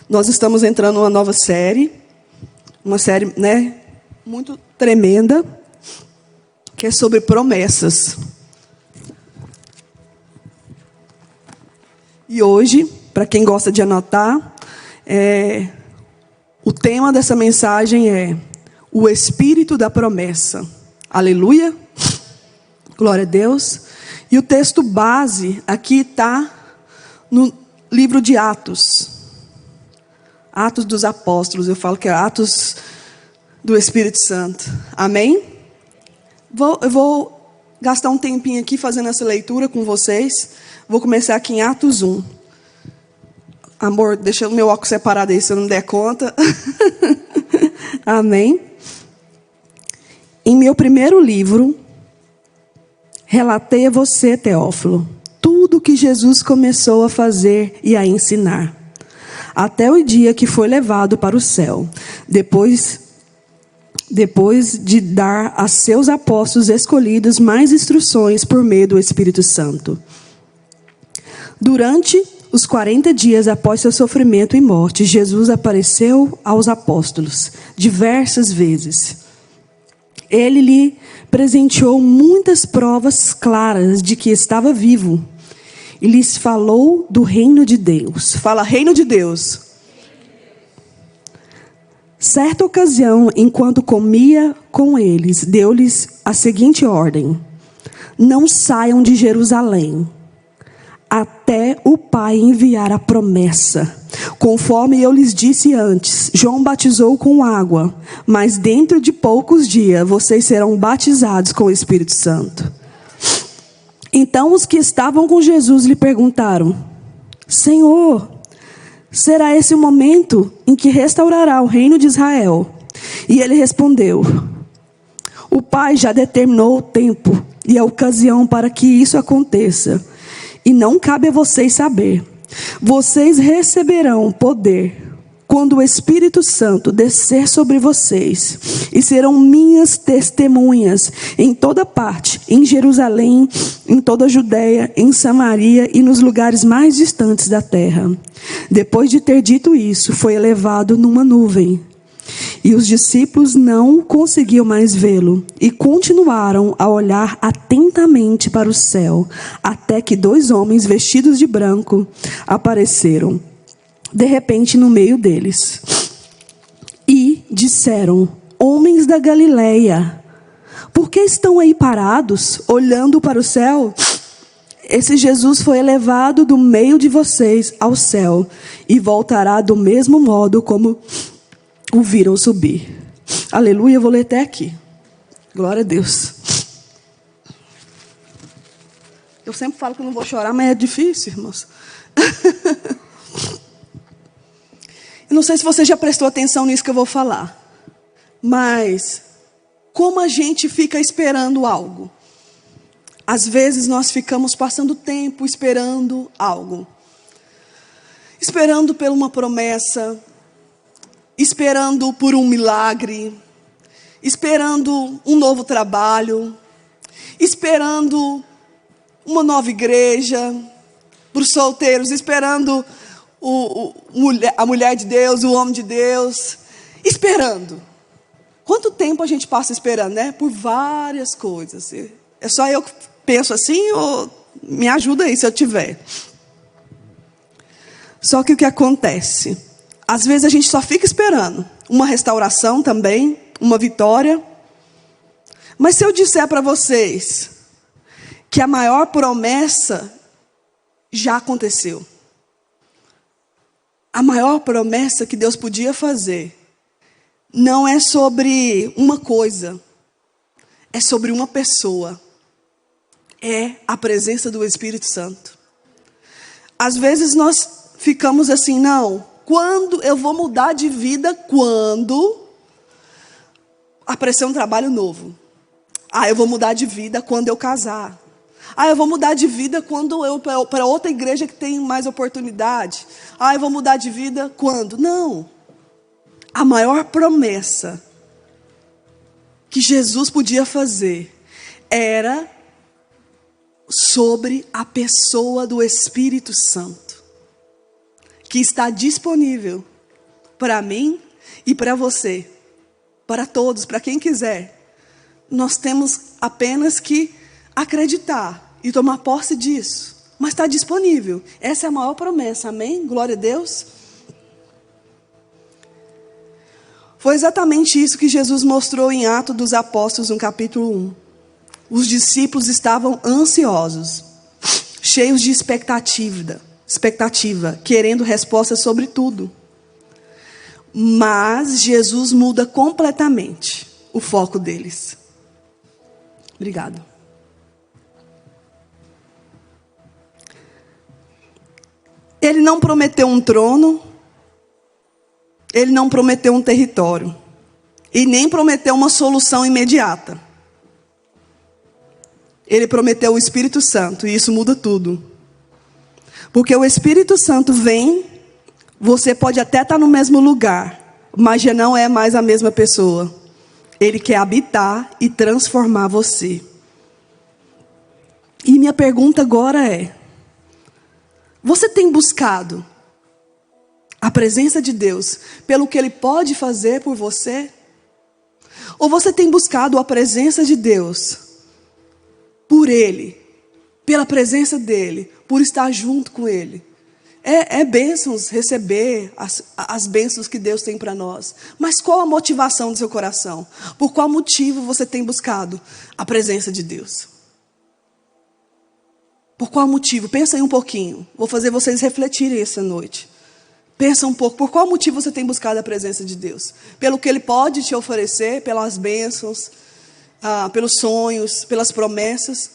Nós estamos entrando numa nova série, uma série, muito tremenda, que é sobre promessas. E hoje, para quem gosta de anotar, o tema dessa mensagem é o Espírito da Promessa. Aleluia! Glória a Deus. E o texto base aqui está no livro de Atos. Atos dos Apóstolos. Eu falo que é Atos do Espírito Santo. Amém? Eu vou gastar um tempinho aqui fazendo essa leitura com vocês. Vou começar aqui em Atos 1. Amor, deixa o meu óculos separado aí, se eu não der conta. Amém? Em meu primeiro livro, relatei a você, Teófilo, tudo o que Jesus começou a fazer e a ensinar, até o dia que foi levado para o céu, depois de dar a seus apóstolos escolhidos mais instruções por meio do Espírito Santo. Durante os 40 dias após seu sofrimento e morte, Jesus apareceu aos apóstolos diversas vezes. Ele lhe presenteou muitas provas claras de que estava vivo. E lhes falou do reino de Deus. Fala, reino de Deus. Certa ocasião, enquanto comia com eles, deu-lhes a seguinte ordem: não saiam de Jerusalém, até o Pai enviar a promessa. Conforme eu lhes disse antes, João batizou com água, mas dentro de poucos dias vocês serão batizados com o Espírito Santo. Então os que estavam com Jesus lhe perguntaram: Senhor, será esse o momento em que restaurará o reino de Israel? E ele respondeu: o Pai já determinou o tempo e a ocasião para que isso aconteça, e não cabe a vocês saber. Vocês receberão poder quando o Espírito Santo descer sobre vocês, e serão minhas testemunhas em toda parte, em Jerusalém, em toda a Judeia, em Samaria e nos lugares mais distantes da terra. Depois de ter dito isso, foi elevado numa nuvem. E os discípulos não conseguiam mais vê-lo e continuaram a olhar atentamente para o céu, até que 2 homens vestidos de branco apareceram, de repente, no meio deles. E disseram: homens da Galileia, por que estão aí parados, olhando para o céu? Esse Jesus foi elevado do meio de vocês ao céu e voltará do mesmo modo como o viram subir. Aleluia, eu vou ler até aqui. Glória a Deus. Eu sempre falo que eu não vou chorar, mas é difícil, irmãos. Eu não sei se você já prestou atenção nisso que eu vou falar, mas como a gente fica esperando algo? Às vezes nós ficamos passando tempo esperando algo. Esperando por uma promessa, esperando por um milagre, esperando um novo trabalho, esperando uma nova igreja, para os solteiros, esperando a mulher de Deus, o homem de Deus, esperando. Quanto tempo a gente passa esperando, né? Por várias coisas. É só eu que penso assim, ou me ajuda aí se eu tiver. Só que o que acontece? Às vezes a gente só fica esperando uma restauração também, uma vitória. Mas se eu disser para vocês que a maior promessa já aconteceu. A maior promessa que Deus podia fazer não é sobre uma coisa, é sobre uma pessoa. É a presença do Espírito Santo. Às vezes nós ficamos assim, não, quando eu vou mudar de vida? Quando aparecer um trabalho novo. Eu vou mudar de vida quando eu casar. Eu vou mudar de vida quando eu para outra igreja que tem mais oportunidade. Eu vou mudar de vida quando? Não. A maior promessa que Jesus podia fazer era sobre a pessoa do Espírito Santo, que está disponível para mim e para você, para todos, para quem quiser. Nós temos apenas que acreditar e tomar posse disso. Mas está disponível. Essa é a maior promessa, amém? Glória a Deus. Foi exatamente isso que Jesus mostrou em Atos dos Apóstolos, no capítulo 1. Os discípulos estavam ansiosos, cheios de expectativa, querendo respostas sobre tudo. Mas Jesus muda completamente o foco deles. Obrigado. Ele não prometeu um trono, ele não prometeu um território, e nem prometeu uma solução imediata. Ele prometeu o Espírito Santo, e isso muda tudo. Porque o Espírito Santo vem, você pode até estar no mesmo lugar, mas já não é mais a mesma pessoa. Ele quer habitar e transformar você. E minha pergunta agora é: você tem buscado a presença de Deus pelo que Ele pode fazer por você? Ou você tem buscado a presença de Deus por Ele, pela presença dEle, por estar junto com Ele? É bênçãos receber as bênçãos que Deus tem para nós. Mas qual a motivação do seu coração? Por qual motivo você tem buscado a presença de Deus? Por qual motivo? Pensa aí um pouquinho. Vou fazer vocês refletirem essa noite. Pensa um pouco. Por qual motivo você tem buscado a presença de Deus? Pelo que Ele pode te oferecer, pelas bênçãos, pelos sonhos, pelas promessas,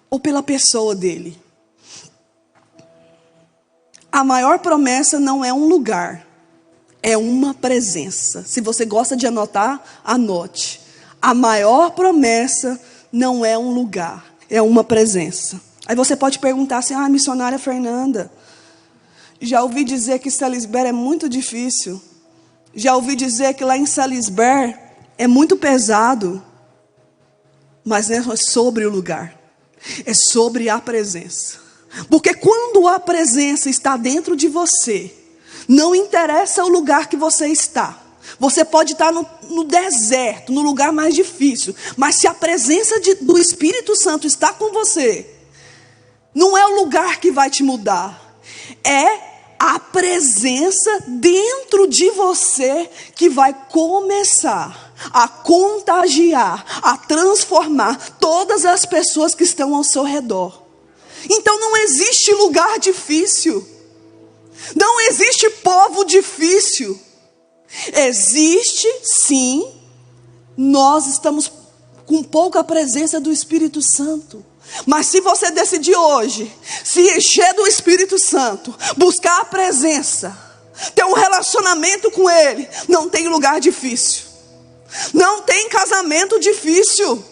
ou pela pessoa dEle? A maior promessa não é um lugar, é uma presença. Se você gosta de anotar, anote. A maior promessa não é um lugar, é uma presença. Aí você pode perguntar assim: missionária Fernanda, já ouvi dizer que Salisbury é muito difícil. Já ouvi dizer que lá em Salisbury é muito pesado. Mas não é sobre o lugar, é sobre a presença. Porque quando a presença está dentro de você, não interessa o lugar que você está. Você pode estar no deserto, no lugar mais difícil. Mas se a presença do Espírito Santo está com você, não é o lugar que vai te mudar. É a presença dentro de você que vai começar a contagiar, a transformar todas as pessoas que estão ao seu redor. Então não existe lugar difícil. Não existe povo difícil. Existe, sim, nós estamos com pouca presença do Espírito Santo. Mas se você decidir hoje se encher do Espírito Santo, buscar a presença, ter um relacionamento com Ele, não tem lugar difícil. Não tem casamento difícil.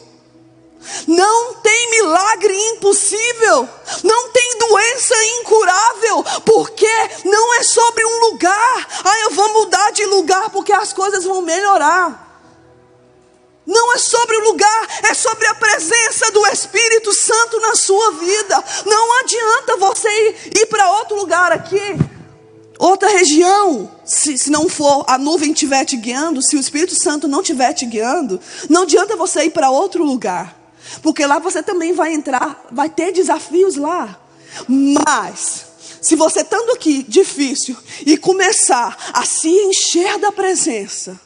Não tem milagre impossível. Não tem doença incurável. Porque não é sobre um lugar. Eu vou mudar de lugar porque as coisas vão melhorar. Não é sobre o lugar, é sobre a presença do Espírito Santo na sua vida. Não adianta você ir para outro lugar aqui, outra região, se não for a nuvem estiver te guiando, se o Espírito Santo não estiver te guiando, não adianta você ir para outro lugar. Porque lá você também vai entrar, vai ter desafios lá. Mas, se você estando aqui, difícil, e começar a se encher da presença,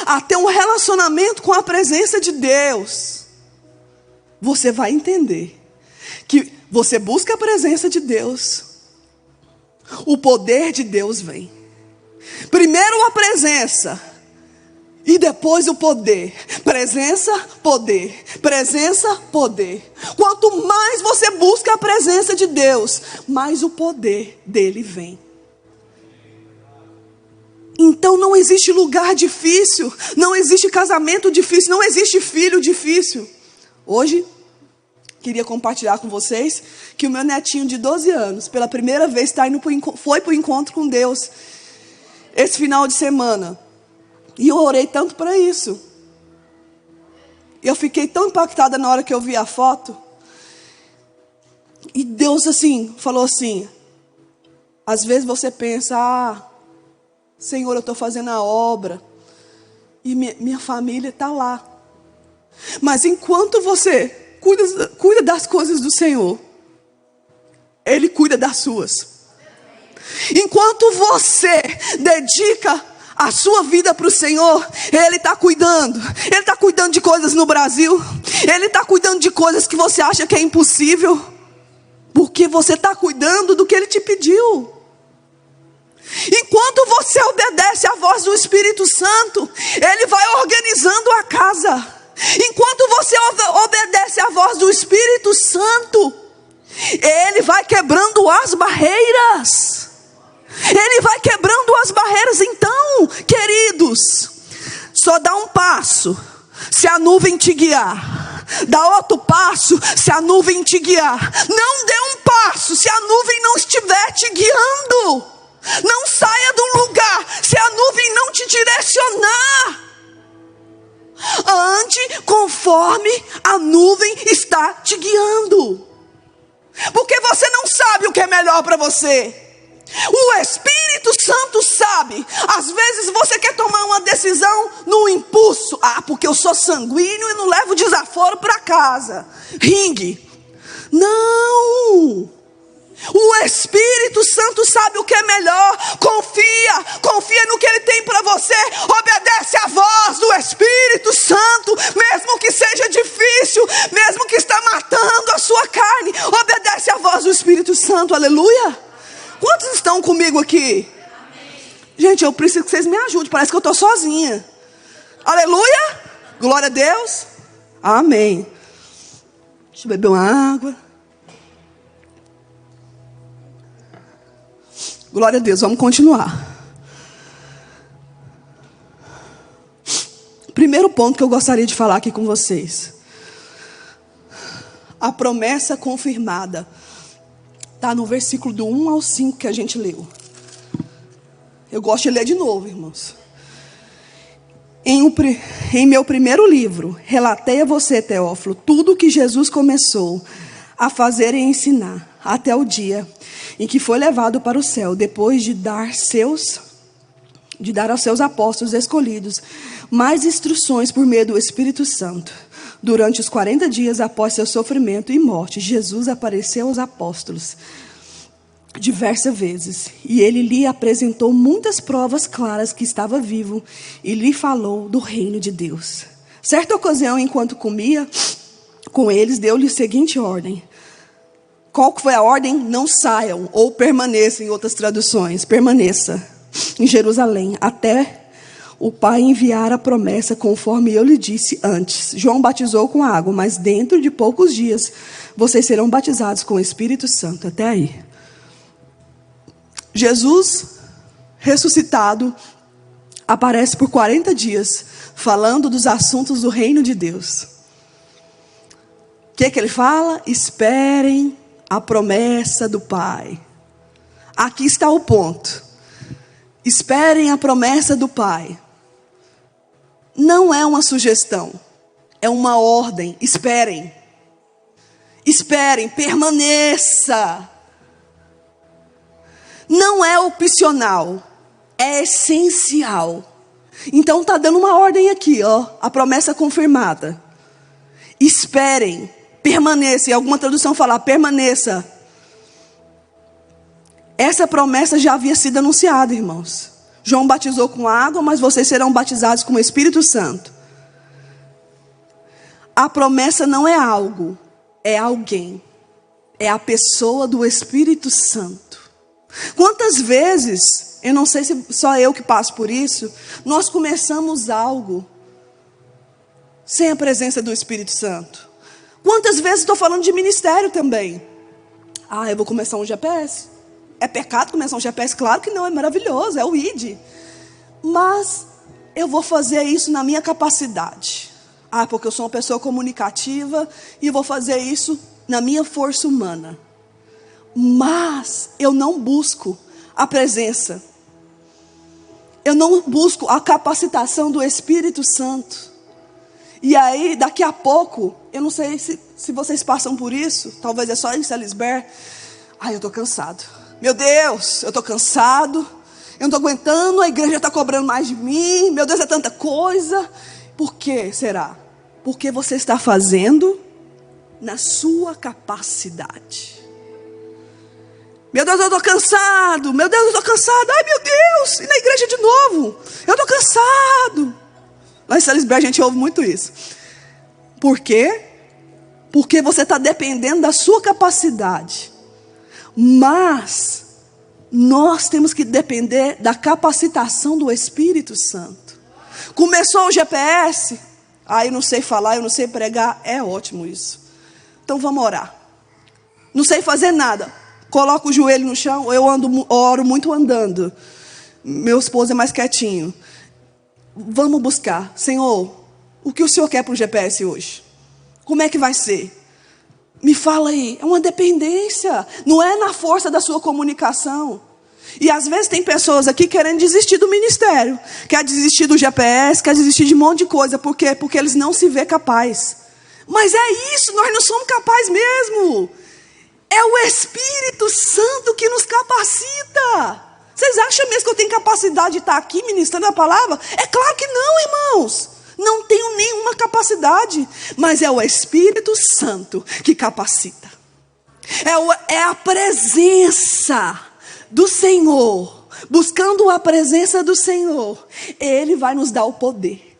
a ter um relacionamento com a presença de Deus, você vai entender que você busca a presença de Deus, o poder de Deus vem. Primeiro a presença, e depois o poder. Presença, poder. Presença, poder. Quanto mais você busca a presença de Deus, mais o poder dele vem. Então não existe lugar difícil, não existe casamento difícil, não existe filho difícil. Hoje, queria compartilhar com vocês que o meu netinho de 12 anos, pela primeira vez, foi para o encontro com Deus esse final de semana. E eu orei tanto para isso. Eu fiquei tão impactada na hora que eu vi a foto. E Deus falou assim, às vezes você pensa, Senhor, eu estou fazendo a obra e minha família está lá. Mas enquanto você cuida das coisas do Senhor, Ele cuida das suas. Enquanto você dedica a sua vida para o Senhor, Ele está cuidando. Ele está cuidando de coisas no Brasil. Ele está cuidando de coisas que você acha que é impossível, porque você está cuidando do que Ele te pediu. Enquanto você obedece à voz do Espírito Santo, Ele vai organizando a casa. Enquanto você obedece à voz do Espírito Santo, Ele vai quebrando as barreiras. Ele vai quebrando as barreiras. Então, queridos, só dá um passo se a nuvem te guiar. Dá outro passo se a nuvem te guiar. Não dê um passo se a nuvem não estiver te guiando. Não saia do lugar se a nuvem não te direcionar. Ande conforme a nuvem está te guiando. Porque você não sabe o que é melhor para você. O Espírito Santo sabe. Às vezes você quer tomar uma decisão no impulso. Porque eu sou sanguíneo e não levo desaforo para casa. Ringue. Não. O Espírito Santo sabe o que é melhor. Confia no que Ele tem para você. Obedece à voz do Espírito Santo, mesmo que seja difícil, mesmo que está matando a sua carne. Obedece à voz do Espírito Santo, aleluia. Quantos estão comigo aqui? Gente, eu preciso que vocês me ajudem, parece que eu estou sozinha. Aleluia, glória a Deus, amém. Deixa eu beber uma água. Glória a Deus, vamos continuar. Primeiro ponto que eu gostaria de falar aqui com vocês. A promessa confirmada. Está no versículo do 1 ao 5 que a gente leu. Eu gosto de ler de novo, irmãos. Em meu primeiro livro, relatei a você, Teófilo, tudo o que Jesus começou a fazer e ensinar, até o dia em que foi levado para o céu, depois de dar aos seus apóstolos escolhidos mais instruções por meio do Espírito Santo. Durante os 40 dias após seu sofrimento e morte, Jesus apareceu aos apóstolos diversas vezes. E ele lhe apresentou muitas provas claras que estava vivo e lhe falou do reino de Deus. Certa ocasião, enquanto comia com eles, deu-lhe a seguinte ordem. Qual foi a ordem? Não saiam, ou permaneçam, em outras traduções. Permaneça em Jerusalém, até o Pai enviar a promessa, conforme eu lhe disse antes. João batizou com água, mas dentro de poucos dias, vocês serão batizados com o Espírito Santo. Até aí. Jesus, ressuscitado, aparece por 40 dias, falando dos assuntos do reino de Deus. O que ele fala? Esperem a promessa do Pai. Aqui está o ponto. Esperem a promessa do Pai. Não é uma sugestão, é uma ordem. Esperem. Esperem, permaneça. Não é opcional, é essencial. Então está dando uma ordem aqui, ó, a promessa confirmada. Esperem, permaneça. E alguma tradução fala, permaneça. Essa promessa já havia sido anunciada, irmãos. João batizou com água, mas vocês serão batizados com o Espírito Santo. A promessa não é algo, é alguém. É a pessoa do Espírito Santo. Quantas vezes, eu não sei se só eu que passo por isso, nós começamos algo sem a presença do Espírito Santo. Quantas vezes estou falando de ministério também. Eu vou começar um GPS. É pecado começar um GPS? Claro que não, é maravilhoso, é o ID. Mas eu vou fazer isso na minha capacidade. Porque eu sou uma pessoa comunicativa e eu vou fazer isso na minha força humana. Mas eu não busco a presença. Eu não busco a capacitação do Espírito Santo. E aí, daqui a pouco, eu não sei se vocês passam por isso, talvez é só em Salisbury. Eu estou cansado. Meu Deus, eu estou cansado. Eu não estou aguentando, a igreja está cobrando mais de mim. Meu Deus, é tanta coisa. Por que será? Porque você está fazendo na sua capacidade. Meu Deus, eu estou cansado. Meu Deus, eu estou cansado. Ai, meu Deus, e na igreja de novo. Eu estou cansado. Lá em Salisbury a gente ouve muito isso. Por quê? Porque você está dependendo da sua capacidade. Mas nós temos que depender da capacitação do Espírito Santo. Começou o GPS. Eu não sei falar, eu não sei pregar. É ótimo isso. Então vamos orar. Não sei fazer nada. Coloco o joelho no chão. Eu oro muito andando. Meu esposo é mais quietinho. Vamos buscar. Senhor, o que o Senhor quer para o GPS hoje? Como é que vai ser? Me fala aí. É uma dependência. Não é na força da sua comunicação. E às vezes tem pessoas aqui querendo desistir do ministério. Quer desistir do GPS, quer desistir de um monte de coisa. Por quê? Porque eles não se vê capaz. Mas é isso, nós não somos capazes mesmo. É o Espírito Santo que nos capacita. Vocês acham mesmo que eu tenho capacidade de estar aqui ministrando a palavra? É claro que não, irmãos. Não tenho nenhuma capacidade. Mas é o Espírito Santo que capacita. É a presença do Senhor. Buscando a presença do Senhor, Ele vai nos dar o poder.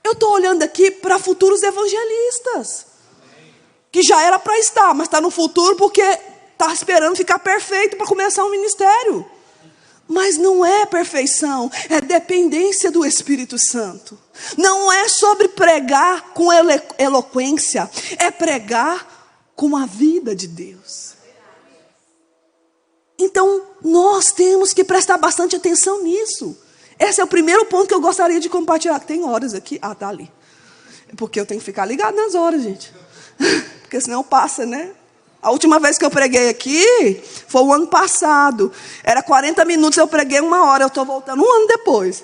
Eu estou olhando aqui para futuros evangelistas. Que já era para estar, mas está no futuro porque está esperando ficar perfeito para começar um ministério. Mas não é perfeição, é dependência do Espírito Santo. Não é sobre pregar com eloquência, é pregar com a vida de Deus. Então, nós temos que prestar bastante atenção nisso. Esse é o primeiro ponto que eu gostaria de compartilhar. Tem horas aqui? Tá ali. Porque eu tenho que ficar ligado nas horas, gente. Porque senão passa, né? A última vez que eu preguei aqui foi o ano passado. Era 40 minutos, eu preguei 1 hora. Eu estou voltando 1 ano depois.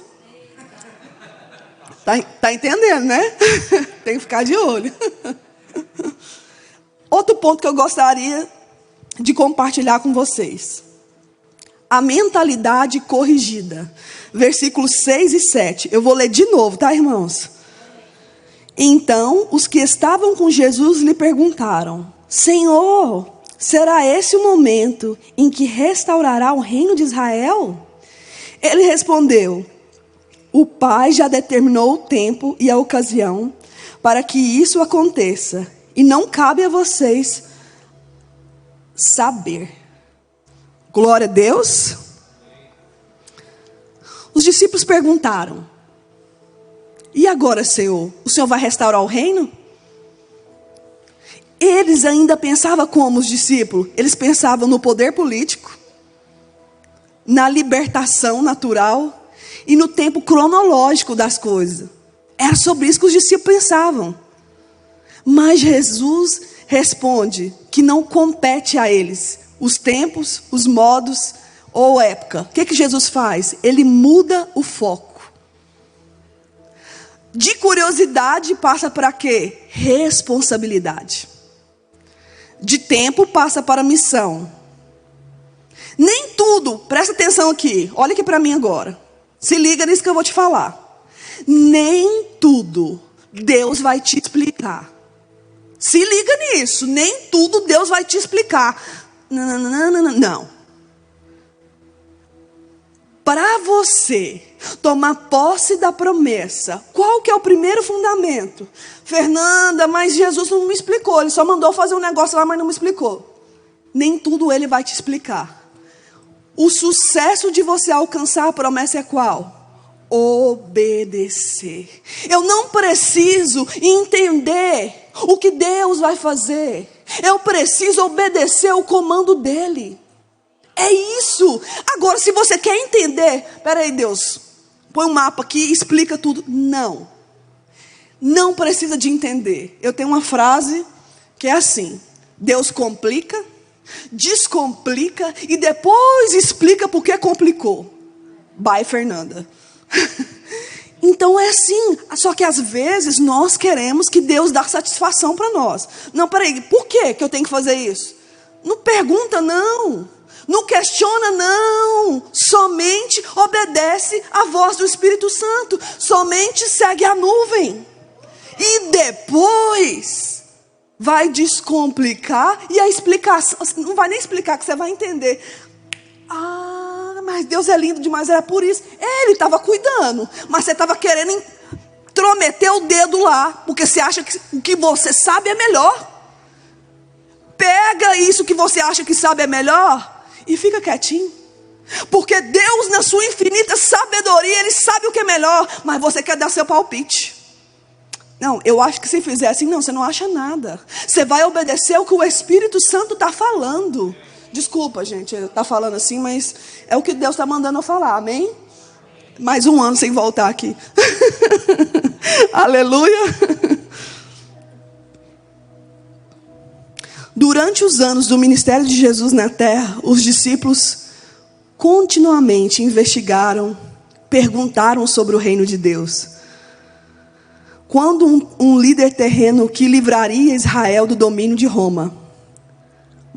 Tá entendendo, né? Tem que ficar de olho. Outro ponto que eu gostaria de compartilhar com vocês. A mentalidade corrigida. Versículos 6 e 7. Eu vou ler de novo, tá, irmãos? Então, os que estavam com Jesus lhe perguntaram: Senhor, será esse o momento em que restaurará o reino de Israel? Ele respondeu: o Pai já determinou o tempo e a ocasião para que isso aconteça, e não cabe a vocês saber. Glória a Deus. Os discípulos perguntaram: e agora, Senhor? O Senhor vai restaurar o reino? Eles ainda pensavam como os discípulos? Eles pensavam no poder político, na libertação natural e no tempo cronológico das coisas. Era sobre isso que os discípulos pensavam. Mas Jesus responde que não compete a eles os tempos, os modos ou época. O que Jesus faz? Ele muda o foco. De curiosidade passa para quê? Responsabilidade. De tempo passa para missão. Nem tudo, presta atenção aqui, olha aqui para mim agora. Se liga nisso que eu vou te falar. Nem tudo Deus vai te explicar. Se liga nisso, nem tudo Deus vai te explicar. Não. Para você tomar posse da promessa, qual que é o primeiro fundamento? Fernanda, mas Jesus não me explicou. Ele só mandou fazer um negócio lá, mas não me explicou. Nem tudo Ele vai te explicar. O sucesso de você alcançar a promessa é qual? Obedecer. Eu não preciso entender o que Deus vai fazer. Eu preciso obedecer o comando dEle. É isso. Agora, se você quer entender, peraí, Deus, põe um mapa aqui e explica tudo. Não precisa de entender. Eu tenho uma frase que é assim: Deus complica, descomplica e depois explica por que complicou. Bye, Fernanda. Então é assim. Só que às vezes nós queremos que Deus dê satisfação para nós. Não, peraí, por que eu tenho que fazer isso? Não pergunta, não. Não questiona, não. Somente obedece à voz do Espírito Santo. Somente segue a nuvem. E depois vai descomplicar. E a explicação, não vai nem explicar, que você vai entender. Ah, mas Deus é lindo demais, era por isso. Ele estava cuidando, mas você estava querendo intrometer o dedo lá, porque você acha que o que você sabe é melhor. Pega isso que você acha que sabe é melhor e fica quietinho. Porque Deus, na sua infinita sabedoria, Ele sabe o que é melhor, mas você quer dar seu palpite. Não, eu acho que se fizer assim, não, você não acha nada. Você vai obedecer o que o Espírito Santo está falando. Desculpa, gente, eu estou falando assim, mas é o que Deus está mandando eu falar, amém? Mais um ano sem voltar aqui. Aleluia. Durante os anos do ministério de Jesus na terra, os discípulos continuamente investigaram, perguntaram sobre o reino de Deus. Quando um líder terreno que livraria Israel do domínio de Roma.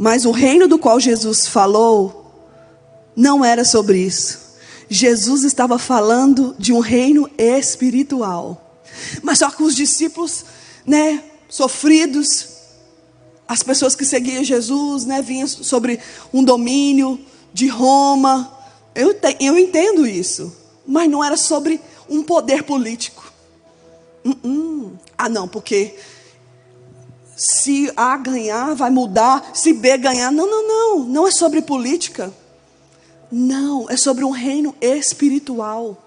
Mas o reino do qual Jesus falou não era sobre isso. Jesus estava falando de um reino espiritual. Mas só que os discípulos, sofridos, as pessoas que seguiam Jesus, vinham sobre um domínio de Roma. Eu entendo isso. Mas não era sobre um poder político. Ah, não, porque se A ganhar, vai mudar. Se B ganhar, não. Não é sobre política. Não, é sobre um reino espiritual.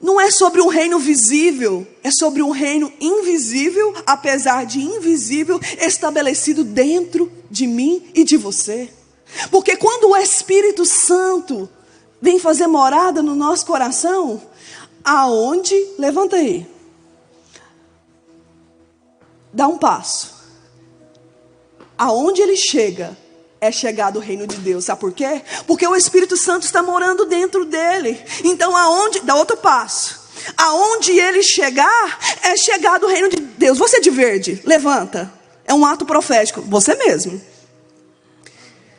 Não é sobre um reino visível. É sobre um reino invisível, apesar de invisível, estabelecido dentro de mim e de você. Porque quando o Espírito Santo vem fazer morada no nosso coração, aonde? Levanta aí. Dá um passo. Aonde ele chega, é chegado o reino de Deus. Sabe por quê? Porque o Espírito Santo está morando dentro dele. Então aonde? Dá outro passo. Aonde ele chegar, é chegado o reino de Deus. Você de verde, levanta. É um ato profético. Você mesmo.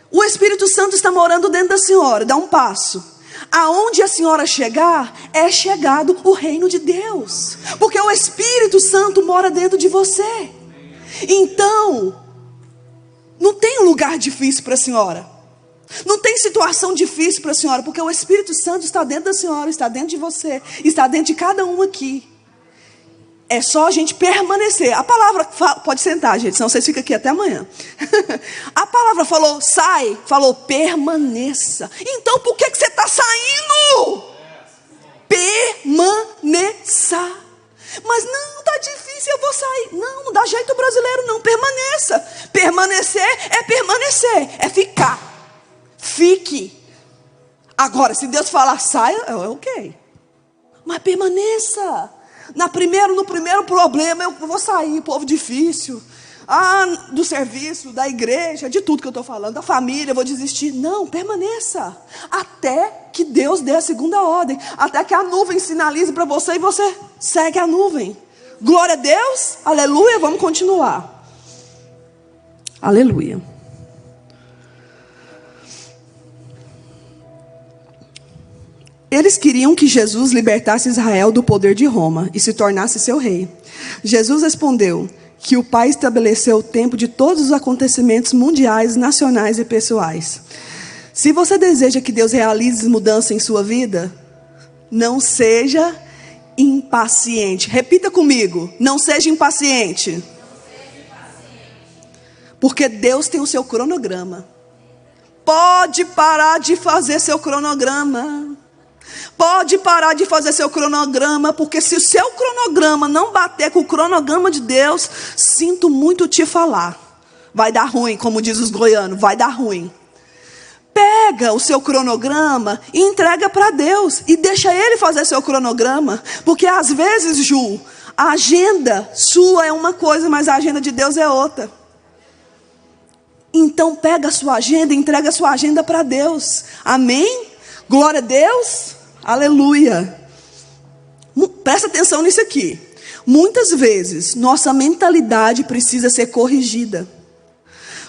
O Espírito Santo está morando dentro da senhora. Dá um passo. Aonde a senhora chegar, é chegado o reino de Deus. Porque o Espírito Santo mora dentro de você. Então, não tem um lugar difícil para a senhora. Não tem situação difícil para a senhora. Porque o Espírito Santo está dentro da senhora, está dentro de você, está dentro de cada um aqui. É só a gente permanecer. A palavra, pode sentar, gente, senão vocês ficam aqui até amanhã. A palavra falou, sai, falou, permaneça. Então por que você está saindo? Permaneça. Mas não, está difícil, eu vou sair. Não dá jeito brasileiro não, permaneça. Permanecer, é ficar. Fique. Agora, se Deus falar, saia, é ok. Mas permaneça. No primeiro problema, eu vou sair, povo difícil. Do serviço, da igreja, de tudo que eu estou falando, da família, eu vou desistir. Não, permaneça. Até que Deus dê a segunda ordem. Até que a nuvem sinalize para você e você segue a nuvem. Glória a Deus, aleluia, vamos continuar. Aleluia. Eles queriam que Jesus libertasse Israel do poder de Roma e se tornasse seu rei. Jesus respondeu que o Pai estabeleceu o tempo de todos os acontecimentos mundiais, nacionais e pessoais. Se você deseja que Deus realize mudança em sua vida, não seja impaciente. Repita comigo, não seja impaciente. Porque Deus tem o seu cronograma. Pode parar de fazer seu cronograma. Pode parar de fazer seu cronograma, porque se o seu cronograma não bater com o cronograma de Deus, sinto muito te falar. Vai dar ruim, como diz os goianos, vai dar ruim. Pega o seu cronograma e entrega para Deus. E deixa Ele fazer seu cronograma. Porque às vezes, Ju, a agenda sua é uma coisa, mas a agenda de Deus é outra. Então pega a sua agenda e entrega a sua agenda para Deus. Amém? Glória a Deus. Aleluia. Presta atenção nisso aqui. Muitas vezes, nossa mentalidade precisa ser corrigida.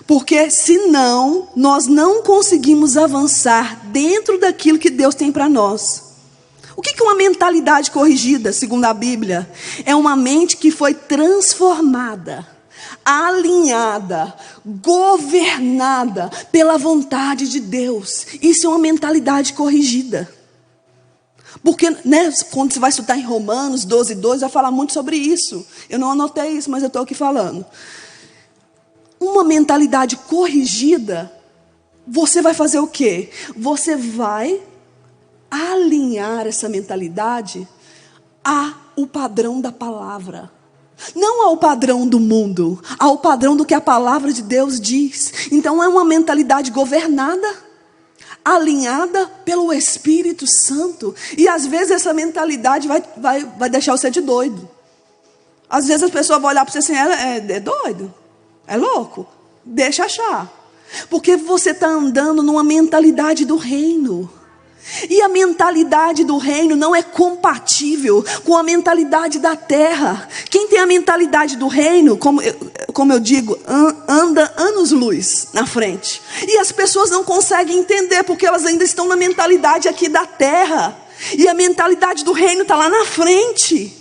Porque senão nós não conseguimos avançar dentro daquilo que Deus tem para nós. O que é uma mentalidade corrigida, segundo a Bíblia? É uma mente que foi transformada, alinhada, governada pela vontade de Deus. Isso é uma mentalidade corrigida. Porque, né, quando você vai estudar em Romanos 12:2, vai falar muito sobre isso. Eu não anotei isso, mas eu estou aqui falando. Uma mentalidade corrigida, você vai fazer o quê? Você vai alinhar essa mentalidade ao padrão da palavra. Não ao padrão do mundo, ao padrão do que a palavra de Deus diz. Então é uma mentalidade governada, alinhada pelo Espírito Santo. E às vezes essa mentalidade vai deixar você de doido. Às vezes as pessoas vão olhar para você assim, é doido, é louco. Deixa achar. Porque você está andando numa mentalidade do reino. E a mentalidade do reino não é compatível com a mentalidade da terra. Quem tem a mentalidade do reino, como eu digo, anda anos-luz na frente. E as pessoas não conseguem entender, porque elas ainda estão na mentalidade aqui da terra. E a mentalidade do reino está lá na frente.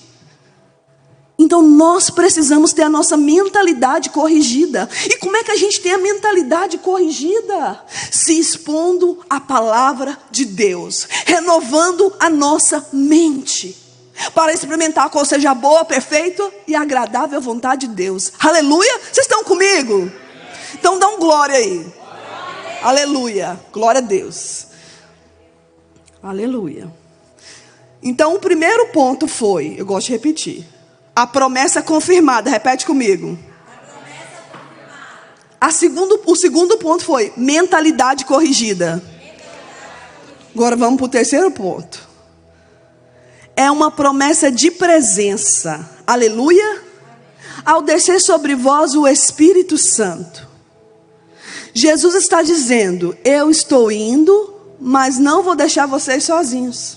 Então nós precisamos ter a nossa mentalidade corrigida. E como é que a gente tem a mentalidade corrigida? Se expondo à palavra de Deus, renovando a nossa mente, para experimentar qual seja a boa, perfeita e agradável vontade de Deus. Aleluia! Vocês estão comigo? Então dá um glória aí. Aleluia! Glória a Deus. Aleluia. Então o primeiro ponto foi, eu gosto de repetir, a promessa confirmada. Repete comigo. O segundo ponto foi mentalidade corrigida. Agora vamos para o terceiro ponto. É uma promessa de presença. Aleluia. Ao descer sobre vós o Espírito Santo. Jesus está dizendo, eu estou indo, mas não vou deixar vocês sozinhos.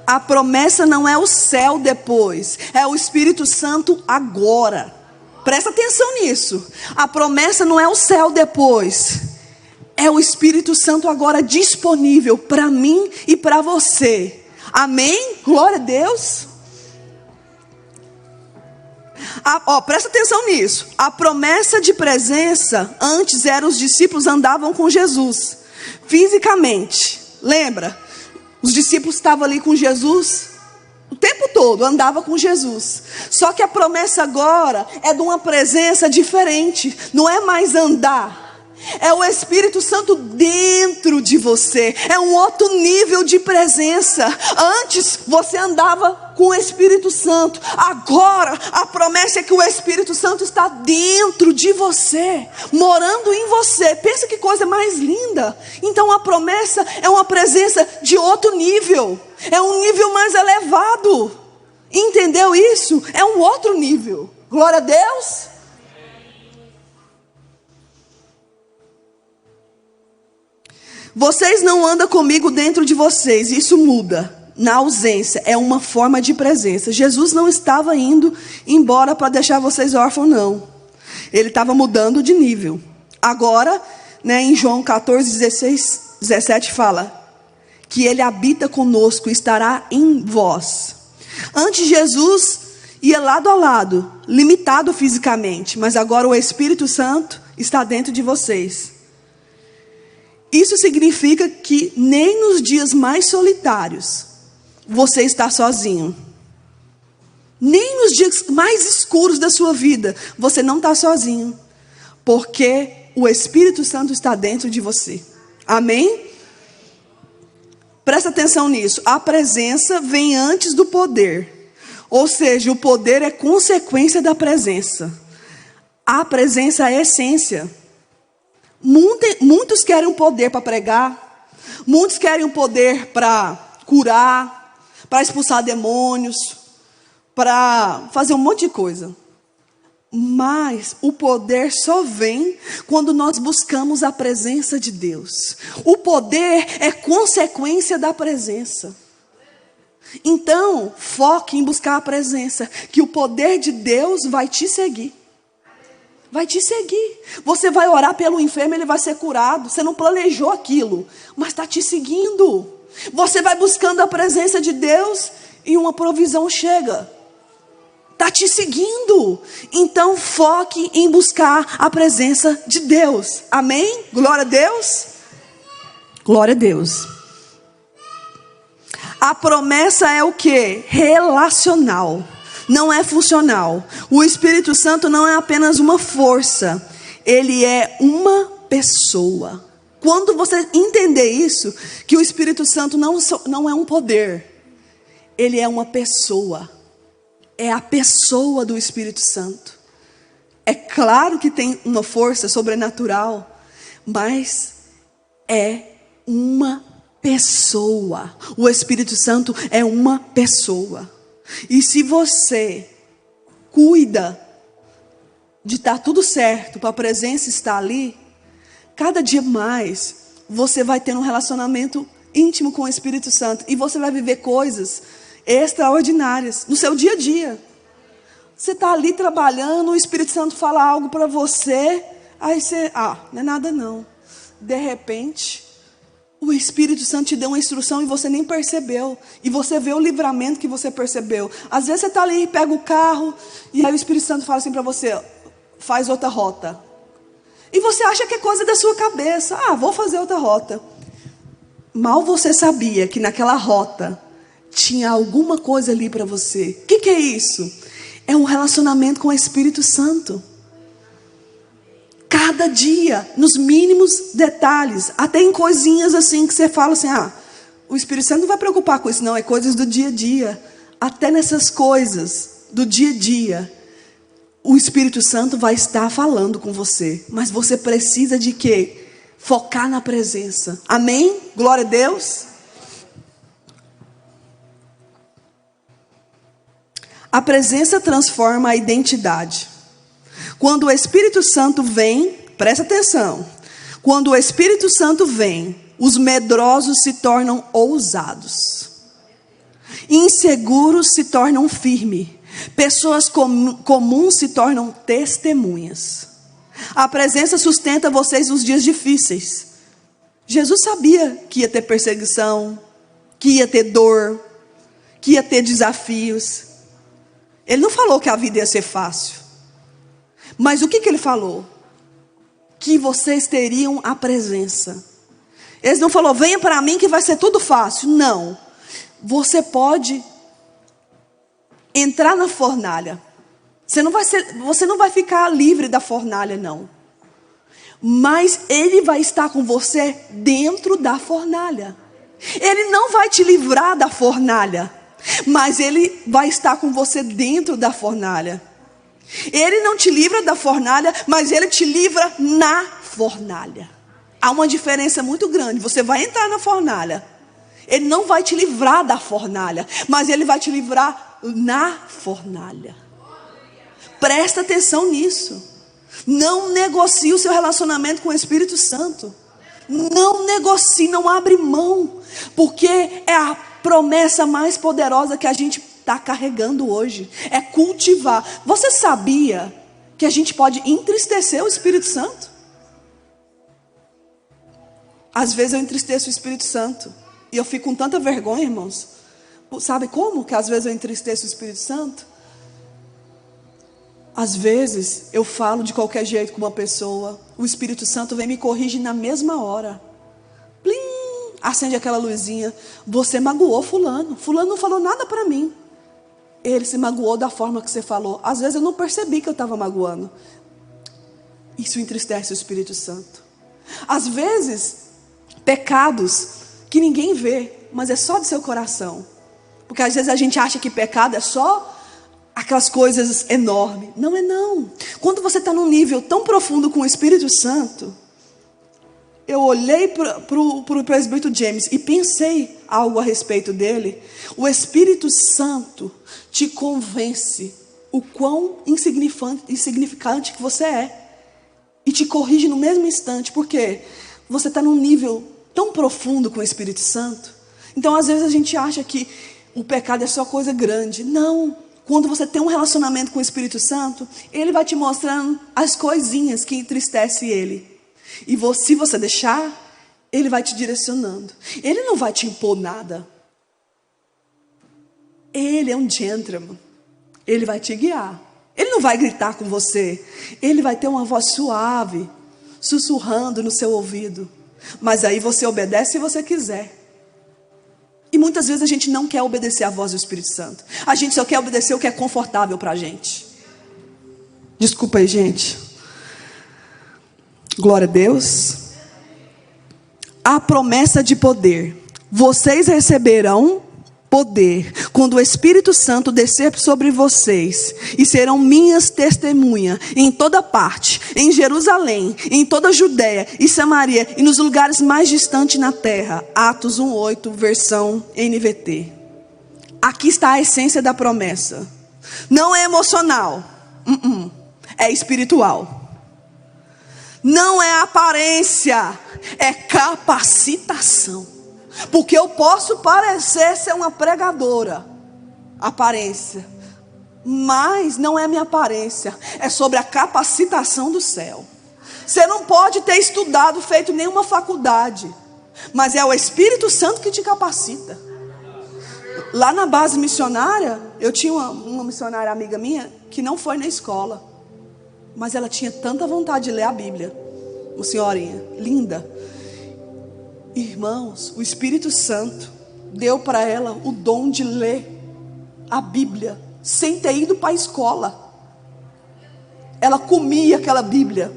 A promessa não é o céu depois, é o Espírito Santo agora. Presta atenção nisso. A promessa não é o céu depois, é o Espírito Santo agora disponível para mim e para você. Amém? Glória a Deus. Presta atenção nisso. A promessa de presença, antes era os discípulos andavam com Jesus, fisicamente. Lembra? Os discípulos estavam ali com Jesus o tempo todo, andavam com Jesus. Só que a promessa agora é de uma presença diferente. Não é mais andar. É o Espírito Santo dentro de você. É um outro nível de presença. Antes você andava com o Espírito Santo. Agora a promessa é que o Espírito Santo está dentro de você, morando em você. Pensa que coisa mais linda. Então a promessa é uma presença de outro nível. É um nível mais elevado. Entendeu isso? É um outro nível. Glória a Deus. Vocês não andam comigo dentro de vocês. Isso muda. Na ausência, é uma forma de presença. Jesus não estava indo embora para deixar vocês órfãos, não. Ele estava mudando de nível. Agora, né, em João 14:17 fala que ele habita conosco e estará em vós. Antes Jesus ia lado a lado, limitado fisicamente, mas agora o Espírito Santo está dentro de vocês. Isso significa que nem nos dias mais solitários você está sozinho. Nem nos dias mais escuros da sua vida você não está sozinho. Porque o Espírito Santo está dentro de você. Amém? Presta atenção nisso. A presença vem antes do poder. Ou seja, o poder é consequência da presença. A presença é a essência. Muitos querem um poder para pregar. Muitos querem um poder para curar, para expulsar demônios, para fazer um monte de coisa. Mas o poder só vem quando nós buscamos a presença de Deus. O poder é consequência da presença. Então, foque em buscar a presença, que o poder de Deus vai te seguir. vai te seguir. Você vai orar pelo enfermo, ele vai ser curado. Você não planejou aquilo, mas está te seguindo. Você vai buscando a presença de Deus e uma provisão chega. Está te seguindo. Então foque em buscar a presença de Deus. Amém? Glória a Deus. Glória a Deus. A promessa é o quê? Relacional. Não é funcional. O Espírito Santo não é apenas uma força. Ele é uma pessoa. Quando você entender isso, que o Espírito Santo não é um poder. Ele é uma pessoa. É a pessoa do Espírito Santo. É claro que tem uma força sobrenatural, mas é uma pessoa. O Espírito Santo é uma pessoa. E se você cuida de estar tudo certo, para a presença estar ali, cada dia mais você vai ter um relacionamento íntimo com o Espírito Santo. E você vai viver coisas extraordinárias no seu dia a dia. Você está ali trabalhando, o Espírito Santo fala algo para você, aí você, não é nada não. De repente, o Espírito Santo te deu uma instrução e você nem percebeu. E você vê o livramento que você percebeu. Às vezes você está ali e pega o carro, e aí o Espírito Santo fala assim para você, faz outra rota. E você acha que é coisa da sua cabeça. Vou fazer outra rota. Mal você sabia que naquela rota tinha alguma coisa ali para você. O que é isso? É um relacionamento com o Espírito Santo. Cada dia, nos mínimos detalhes, até em coisinhas assim que você fala assim, o Espírito Santo não vai preocupar com isso não, é coisas do dia a dia. Até nessas coisas do dia a dia, o Espírito Santo vai estar falando com você. Mas você precisa de quê? Focar na presença. Amém? Glória a Deus. A presença transforma a identidade. Quando o Espírito Santo vem, presta atenção. Quando o Espírito Santo vem, os medrosos se tornam ousados. Inseguros se tornam firmes. Pessoas comuns se tornam testemunhas. A presença sustenta vocês nos dias difíceis. Jesus sabia que ia ter perseguição, que ia ter dor, que ia ter desafios. Ele não falou que a vida ia ser fácil. Mas o que ele falou? Que vocês teriam a presença. Ele não falou, venha para mim que vai ser tudo fácil. Não. Você pode entrar na fornalha. Você não vai ficar livre da fornalha, não. Mas Ele vai estar com você dentro da fornalha. Ele não vai te livrar da fornalha, mas Ele vai estar com você dentro da fornalha. Ele não te livra da fornalha, mas Ele te livra na fornalha. Há uma diferença muito grande. Você vai entrar na fornalha. Ele não vai te livrar da fornalha, mas Ele vai te livrar na fornalha. Presta atenção nisso. Não negocie o seu relacionamento com o Espírito Santo. Não negocie, não abre mão. Porque é a promessa mais poderosa que a gente está carregando hoje. É cultivar. Você sabia que a gente pode entristecer o Espírito Santo? Às vezes eu entristeço o Espírito Santo. E eu fico com tanta vergonha, irmãos. Sabe como que às vezes eu entristeço o Espírito Santo? Às vezes eu falo de qualquer jeito com uma pessoa. O Espírito Santo vem e me corrige na mesma hora. Plim! Acende aquela luzinha. Você magoou fulano. Fulano não falou nada para mim. Ele se magoou da forma que você falou. Às vezes eu não percebi que eu estava magoando. Isso entristece o Espírito Santo. Às vezes, pecados que ninguém vê, mas é só do seu coração. Porque às vezes a gente acha que pecado é só aquelas coisas enormes. Não é não. Quando você está num nível tão profundo com o Espírito Santo, eu olhei para o presbítero James e pensei algo a respeito dele. O Espírito Santo te convence o quão insignificante que você é. E te corrige no mesmo instante. Porque você está num nível tão profundo com o Espírito Santo. Então às vezes a gente acha que o pecado é só coisa grande. Não. Quando você tem um relacionamento com o Espírito Santo, Ele vai te mostrando as coisinhas que entristecem Ele. E se você deixar, Ele vai te direcionando. Ele não vai te impor nada. Ele é um gentleman. Ele vai te guiar. Ele não vai gritar com você. Ele vai ter uma voz suave, sussurrando no seu ouvido. Mas aí você obedece se você quiser. E muitas vezes a gente não quer obedecer a voz do Espírito Santo. A gente só quer obedecer o que é confortável para a gente. Desculpa aí, gente. Glória a Deus. A promessa de poder. Vocês receberão poder quando o Espírito Santo descer sobre vocês, e serão minhas testemunhas em toda parte, em Jerusalém, em toda a Judéia e Samaria e nos lugares mais distantes na terra. Atos 1:8, versão NVT. Aqui está a essência da promessa. Não é emocional, é espiritual. Não é aparência, é capacitação. Porque eu posso parecer ser uma pregadora, aparência, mas não é minha aparência, é sobre a capacitação do céu. Você não pode ter estudado, feito nenhuma faculdade, mas é o Espírito Santo que te capacita. Lá na base missionária, eu tinha uma missionária amiga minha que não foi na escola, mas ela tinha tanta vontade de ler a Bíblia. Uma senhorinha linda. Irmãos, o Espírito Santo deu para ela o dom de ler a Bíblia sem ter ido para a escola. Ela comia aquela Bíblia.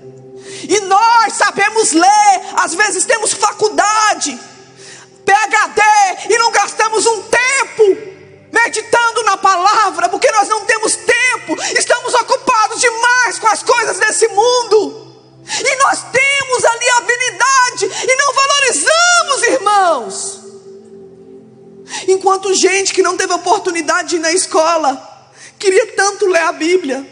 E nós sabemos ler, às vezes temos faculdade, PhD, e não gastamos um tempo meditando na palavra, porque nós não temos tempo, estamos ocupados demais com as coisas desse mundo. E nós temos ali a habilidade e não valorizamos, irmãos. Enquanto gente que não teve oportunidade de ir na escola queria tanto ler a Bíblia,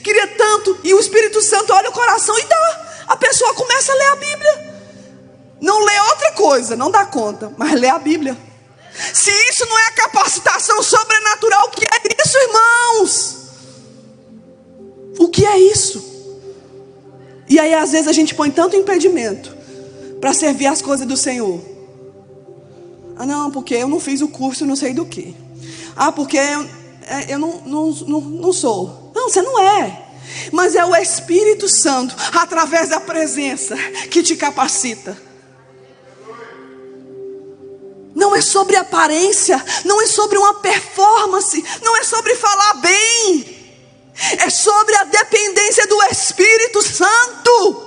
queria tanto, e o Espírito Santo olha o coração e dá. A pessoa começa a ler a Bíblia. Não lê outra coisa, não dá conta, mas lê a Bíblia. Se isso não é capacitação sobrenatural, o que é isso, irmãos? O que é isso? E aí às vezes a gente põe tanto impedimento para servir as coisas do Senhor. Ah não, porque eu não fiz o curso não sei do que. Ah, porque eu não sou. Não, você não é. Mas é o Espírito Santo, através da presença, que te capacita. Não é sobre aparência, não é sobre uma performance, não é sobre falar bem. É sobre a dependência do Espírito Santo.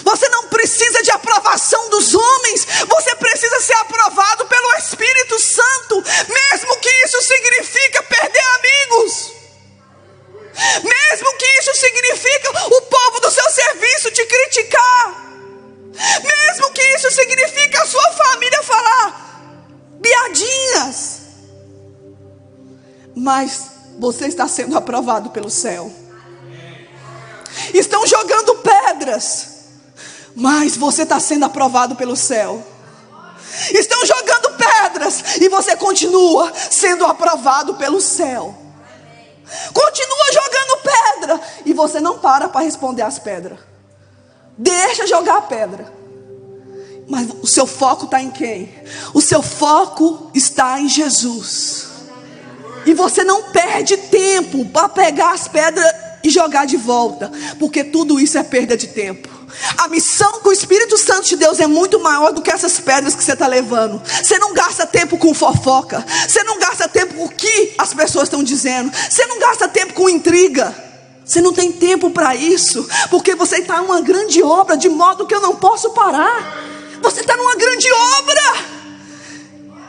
Você não precisa de aprovação dos homens, você precisa ser aprovado pelo Espírito Santo, mesmo que isso significa perder amigos, mesmo que isso significa o povo do seu serviço te criticar, mesmo que isso significa a sua família falar piadinhas, mas você está sendo aprovado pelo céu. Estão jogando pedras, mas você está sendo aprovado pelo céu. Estão jogando pedras e você continua sendo aprovado pelo céu. Continua jogando pedra e você não para responder as pedras. Deixa jogar a pedra. Mas o seu foco está em quem? O seu foco está em Jesus. E você não perde tempo para pegar as pedras e jogar de volta, porque tudo isso é perda de tempo. A missão com o Espírito Santo de Deus é muito maior do que essas pedras que você está levando. Você não gasta tempo com fofoca, você não gasta tempo com o que as pessoas estão dizendo, você não gasta tempo com intriga. Você não tem tempo para isso, porque você está numa grande obra, de modo que eu não posso parar. Você está numa grande obra.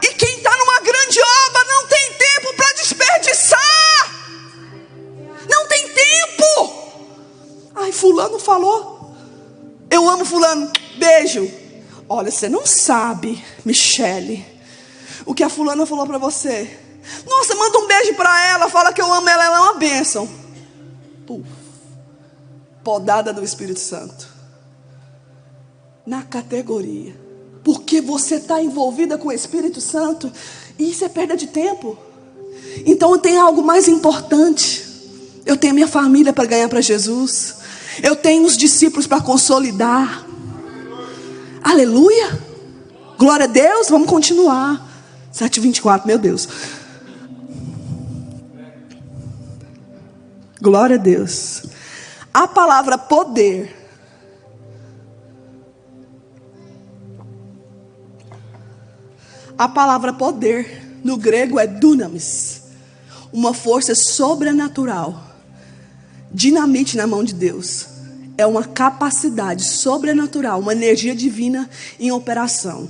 E quem está numa grande obra não tem tempo para desperdiçar. Não tem tempo. Ai, fulano falou. Eu amo fulano. Beijo. Olha, você não sabe, Michele, o que a fulana falou para você. Nossa, manda um beijo para ela. Fala que eu amo ela, ela é uma bênção. Puf. Podada do Espírito Santo. Na categoria. Porque você está envolvida com o Espírito Santo. E isso é perda de tempo. Então eu tenho algo mais importante. Eu tenho minha família para ganhar para Jesus. Eu tenho os discípulos para consolidar. Aleluia. Glória a Deus. Vamos continuar. 7:24, meu Deus. Glória a Deus. A palavra poder. A palavra poder no grego é dunamis. Uma força sobrenatural. Dinamite na mão de Deus. É uma capacidade sobrenatural, uma energia divina em operação.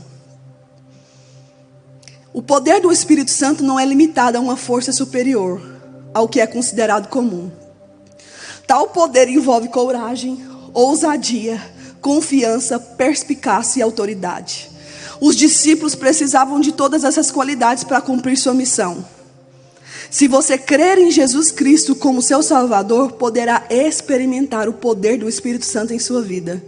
O poder do Espírito Santo não é limitado a uma força superior ao que é considerado comum. Tal poder envolve coragem, ousadia, confiança, perspicácia e autoridade. Os discípulos precisavam de todas essas qualidades para cumprir sua missão. Se você crer em Jesus Cristo como seu Salvador, poderá experimentar o poder do Espírito Santo em sua vida.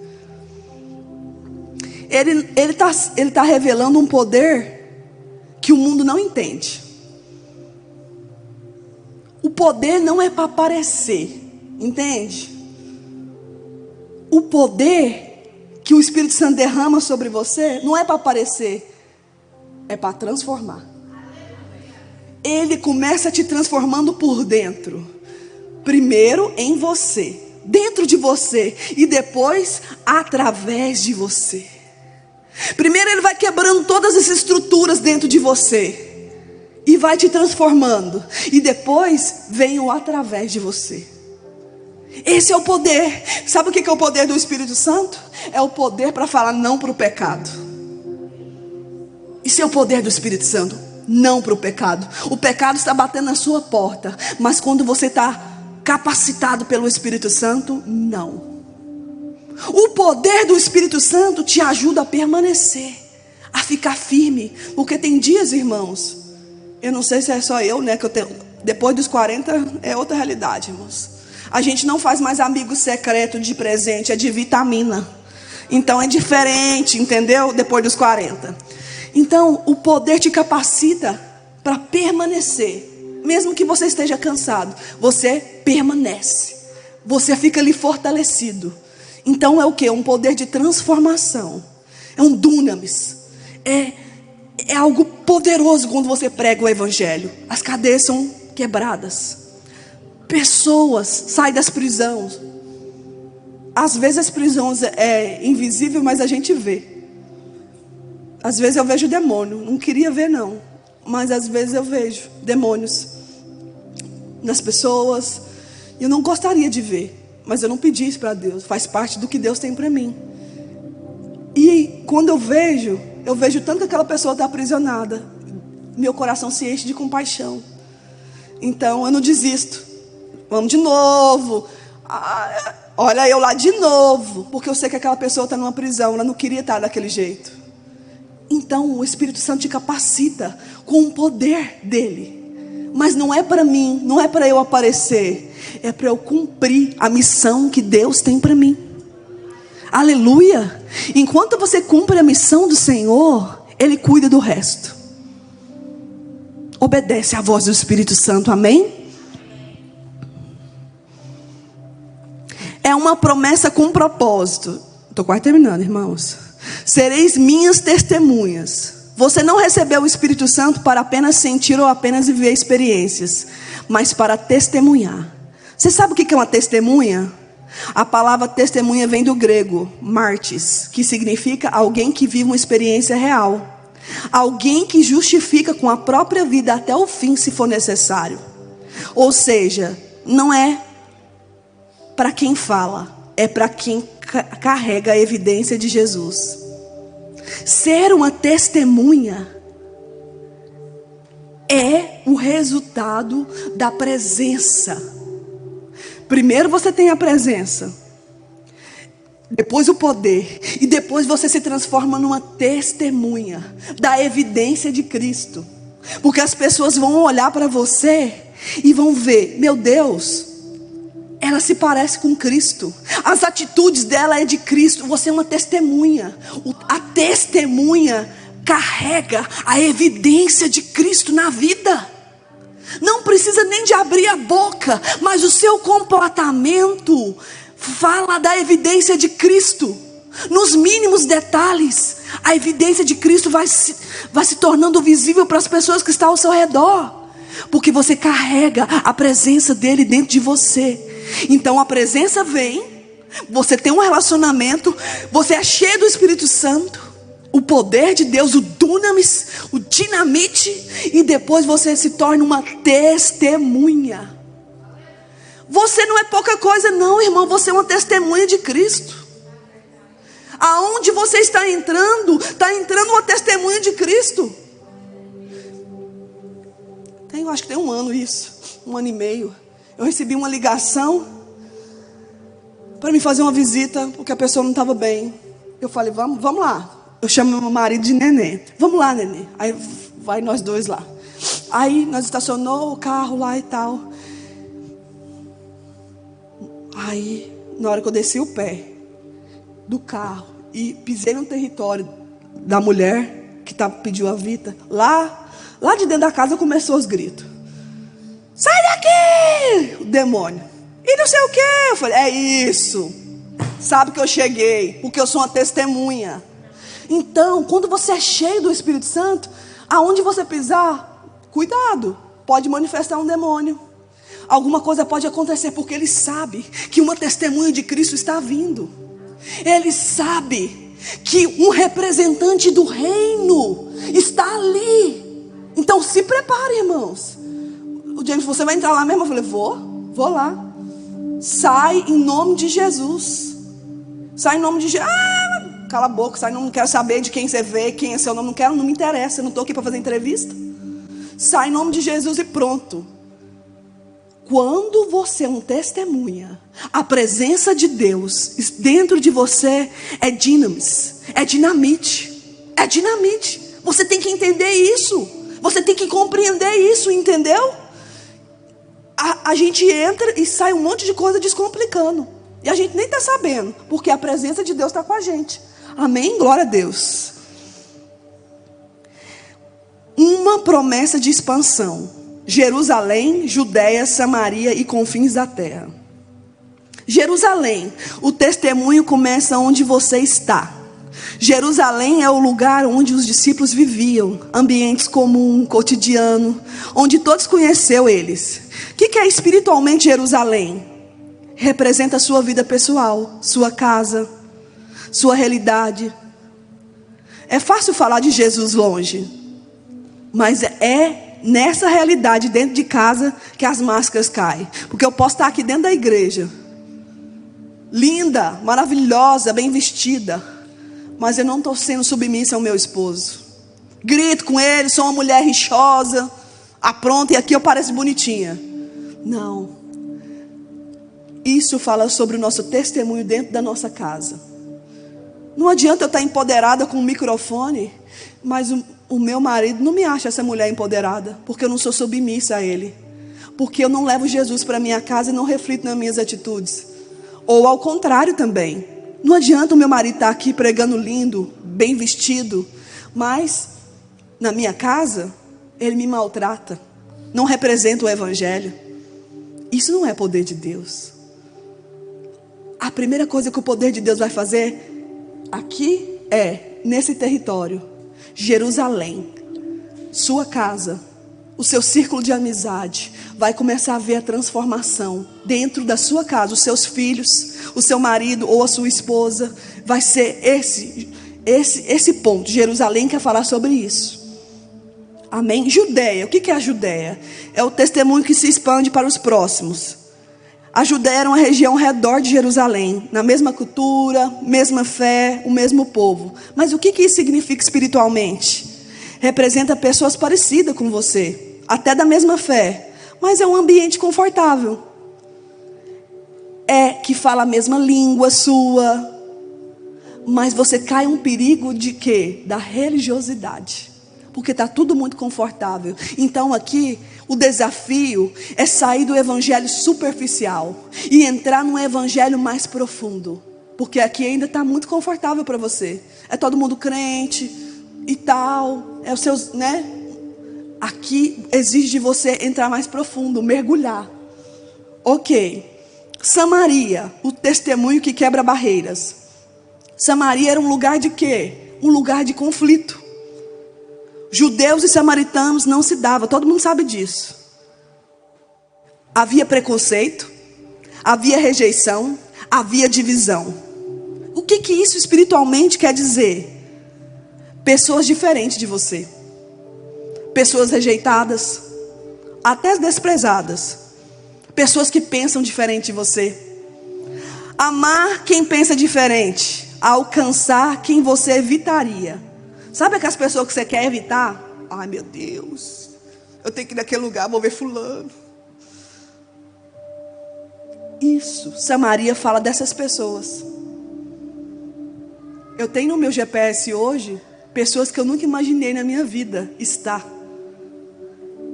Ele tá revelando um poder que o mundo não entende. O poder não é para aparecer, entende? O poder que o Espírito Santo derrama sobre você não é para aparecer, é para transformar. Ele começa te transformando por dentro. Primeiro em você, dentro de você, e depois através de você. Primeiro ele vai quebrando todas as estruturas dentro de você e vai te transformando, e depois vem o através de você. Esse é o poder. Sabe o que é o poder do Espírito Santo? É o poder para falar não para o pecado. Isso é o poder do Espírito Santo. Não para o pecado. O pecado está batendo na sua porta, mas quando você está capacitado pelo Espírito Santo, não. O poder do Espírito Santo te ajuda a permanecer, a ficar firme. Porque tem dias, irmãos, eu não sei se é só eu, né, que eu tenho, depois dos 40 é outra realidade, irmãos. A gente não faz mais amigo secreto de presente, é de vitamina. Então é diferente, entendeu? Depois dos 40. Então, o poder te capacita para permanecer. Mesmo que você esteja cansado, você permanece. Você fica ali fortalecido. Então, é o quê? Um poder de transformação. É um dunamis. É algo poderoso quando você prega o Evangelho. As cadeias são quebradas. Pessoas saem das prisões. Às vezes as prisões é invisível, mas a gente vê. Às vezes eu vejo demônio. Não queria ver não, mas às vezes eu vejo demônios nas pessoas. Eu não gostaria de ver, mas eu não pedi isso para Deus. Faz parte do que Deus tem para mim. E quando eu vejo tanto que aquela pessoa está aprisionada, meu coração se enche de compaixão. Então eu não desisto. Vamos de novo. Olha eu lá de novo, porque eu sei que aquela pessoa está numa prisão. Ela não queria estar daquele jeito. Então o Espírito Santo te capacita com o poder dele. Mas não é para mim, não é para eu aparecer, é para eu cumprir a missão que Deus tem para mim. Aleluia. Enquanto você cumpre a missão do Senhor, Ele cuida do resto. Obedece à voz do Espírito Santo, amém? É uma promessa com propósito. Estou quase terminando, irmãos. Sereis minhas testemunhas. Você não recebeu o Espírito Santo para apenas sentir ou apenas viver experiências, mas para testemunhar. Você sabe o que é uma testemunha? A palavra testemunha vem do grego, martis, que significa alguém que vive uma experiência real. Alguém que justifica com a própria vida até o fim, se for necessário. Ou seja, não é para quem fala, é para quem carrega a evidência de Jesus. Ser uma testemunha é o resultado da presença. Primeiro você tem a presença, depois o poder, e depois você se transforma numa testemunha da evidência de Cristo. Porque as pessoas vão olhar para você e vão ver, meu Deus, ela se parece com Cristo. As atitudes dela é de Cristo. Você é uma testemunha. A testemunha carrega a evidência de Cristo na vida. Não precisa nem de abrir a boca, mas o seu comportamento fala da evidência de Cristo. Nos mínimos detalhes, a evidência de Cristo vai se tornando visível para as pessoas que estão ao seu redor. Porque você carrega a presença dele dentro de você. Então a presença vem, você tem um relacionamento, você é cheio do Espírito Santo, o poder de Deus, o dunamis, o dinamite, e depois você se torna uma testemunha. Você não é pouca coisa não, irmão, você é uma testemunha de Cristo. Aonde você está entrando uma testemunha de Cristo. Acho que tem um ano isso, 1 ano e meio. Eu recebi uma ligação para me fazer uma visita, porque a pessoa não estava bem. Eu falei, vamos lá. Eu chamo meu marido de Nenê. Vamos lá, Nenê. Aí vai nós dois lá. Aí nós estacionou o carro lá e tal. Aí, na hora que eu desci o pé do carro e pisei no território da mulher que pediu a Vita, lá de dentro da casa começou os gritos. Sai daqui! O demônio. E não sei o que. Eu falei, é isso. Sabe que eu cheguei, porque eu sou uma testemunha. Então, quando você é cheio do Espírito Santo, aonde você pisar, cuidado, pode manifestar um demônio. Alguma coisa pode acontecer, porque ele sabe que uma testemunha de Cristo está vindo. Ele sabe que um representante do reino está ali. Então se prepare, irmãos. O James, você vai entrar lá mesmo? Eu falei, vou lá. Sai em nome de Jesus. Sai em nome de Jesus. Cala a boca, sai, não quero saber de quem você vê, quem é seu nome, não me interessa, eu não estou aqui para fazer entrevista. Sai em nome de Jesus e pronto. Quando você é um testemunha, a presença de Deus dentro de você é dinamis, é dinamite, é dinamite. Você tem que entender isso, você tem que compreender isso, entendeu? A gente entra e sai um monte de coisa descomplicando, e a gente nem está sabendo, porque a presença de Deus está com a gente. Amém? Glória a Deus. Uma promessa de expansão. Jerusalém, Judéia, Samaria e confins da terra. Jerusalém, o testemunho começa onde você está. Jerusalém é o lugar onde os discípulos viviam, ambientes comuns, cotidiano, onde todos conheceram eles. O que é espiritualmente Jerusalém? Representa a sua vida pessoal, sua casa, sua realidade. É fácil falar de Jesus longe, mas é nessa realidade dentro de casa que as máscaras caem. Porque eu posso estar aqui dentro da igreja, linda, maravilhosa, bem vestida, mas eu não estou sendo submissa ao meu esposo. Grito com ele, sou uma mulher rixosa, apronta, e aqui eu pareço bonitinha. Não. Isso fala sobre o nosso testemunho dentro da nossa casa. Não adianta eu estar empoderada com um microfone, mas o meu marido não me acha essa mulher empoderada, porque eu não sou submissa a ele, porque eu não levo Jesus para minha casa e não reflito nas minhas atitudes. Ou ao contrário também. Não adianta o meu marido estar aqui pregando lindo, bem vestido, mas na minha casa ele me maltrata, não representa o evangelho. Isso não é poder de Deus. A primeira coisa que o poder de Deus vai fazer aqui nesse território, Jerusalém, sua casa, o seu círculo de amizade, vai começar a ver a transformação dentro da sua casa. Os seus filhos, o seu marido ou a sua esposa, vai ser esse ponto. Jerusalém quer falar sobre isso. Amém? Judéia, o que é a Judéia? É o testemunho que se expande para os próximos. A Judéia era uma região ao redor de Jerusalém, na mesma cultura, mesma fé, o mesmo povo. Mas o que isso significa espiritualmente? Representa pessoas parecidas com você, até da mesma fé, mas é um ambiente confortável. É que fala a mesma língua sua, mas você cai um perigo de quê? Da religiosidade. Porque está tudo muito confortável. Então aqui o desafio é sair do evangelho superficial e entrar num evangelho mais profundo. Porque aqui ainda está muito confortável para você. É todo mundo crente e tal. É os seus, né? Aqui exige de você entrar mais profundo, mergulhar. Ok. Samaria, o testemunho que quebra barreiras. Samaria era um lugar de quê? Um lugar de conflito. Judeus e samaritanos não se davam, todo mundo sabe disso. Havia preconceito, havia rejeição, havia divisão. O que isso espiritualmente quer dizer? Pessoas diferentes de você. Pessoas rejeitadas, até desprezadas. Pessoas que pensam diferente de você. Amar quem pensa diferente. Alcançar quem você evitaria. Sabe aquelas pessoas que você quer evitar? Ai, meu Deus, eu tenho que ir naquele lugar, vou ver fulano. Isso, Samaria fala dessas pessoas. Eu tenho no meu GPS hoje pessoas que eu nunca imaginei na minha vida estar.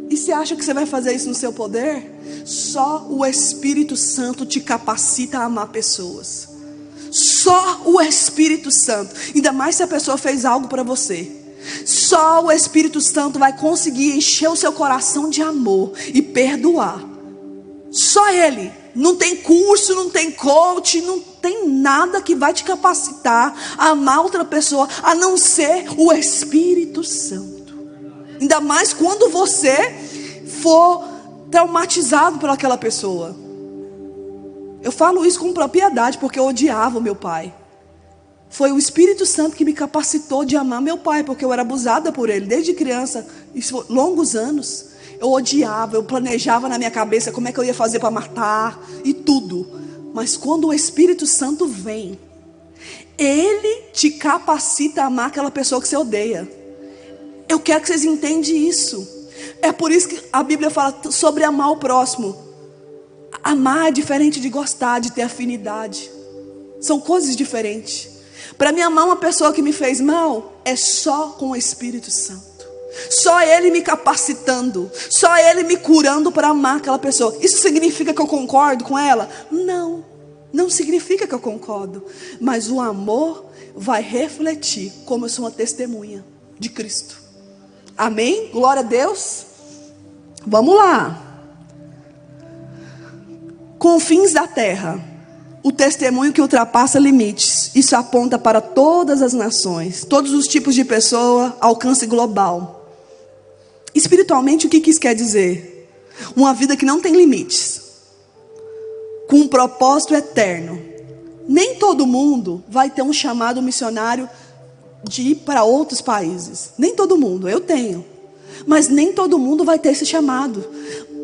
E você acha que você vai fazer isso no seu poder? Só o Espírito Santo te capacita a amar pessoas. Só o Espírito Santo. Ainda mais se a pessoa fez algo para você. Só o Espírito Santo vai conseguir encher o seu coração de amor e perdoar. Só Ele. Não tem curso, não tem coach, não tem nada que vai te capacitar a amar outra pessoa, a não ser o Espírito Santo. Ainda mais quando você for traumatizado por aquela pessoa. Eu falo isso com propriedade, porque eu odiava o meu pai. Foi o Espírito Santo que me capacitou de amar meu pai, porque eu era abusada por ele, desde criança, isso, longos anos. Eu odiava, eu planejava na minha cabeça como é que eu ia fazer para matar e tudo. Mas quando o Espírito Santo vem, Ele te capacita a amar aquela pessoa que você odeia. Eu quero que vocês entendam isso. É por isso que a Bíblia fala sobre amar o próximo. Amar é diferente de gostar, de ter afinidade. São coisas diferentes. Para mim amar uma pessoa que me fez mal, é só com o Espírito Santo. Só Ele me capacitando, só Ele me curando para amar aquela pessoa. Isso significa que eu concordo com ela? Não, não significa que eu concordo. Mas o amor vai refletir como eu sou uma testemunha de Cristo. Amém? Glória a Deus. Vamos lá. Confins da terra, o testemunho que ultrapassa limites. Isso aponta para todas as nações, todos os tipos de pessoa, alcance global. Espiritualmente, o que isso quer dizer? Uma vida que não tem limites, com um propósito eterno. Nem todo mundo vai ter um chamado missionário de ir para outros países. Nem todo mundo, eu tenho. Mas nem todo mundo vai ter esse chamado.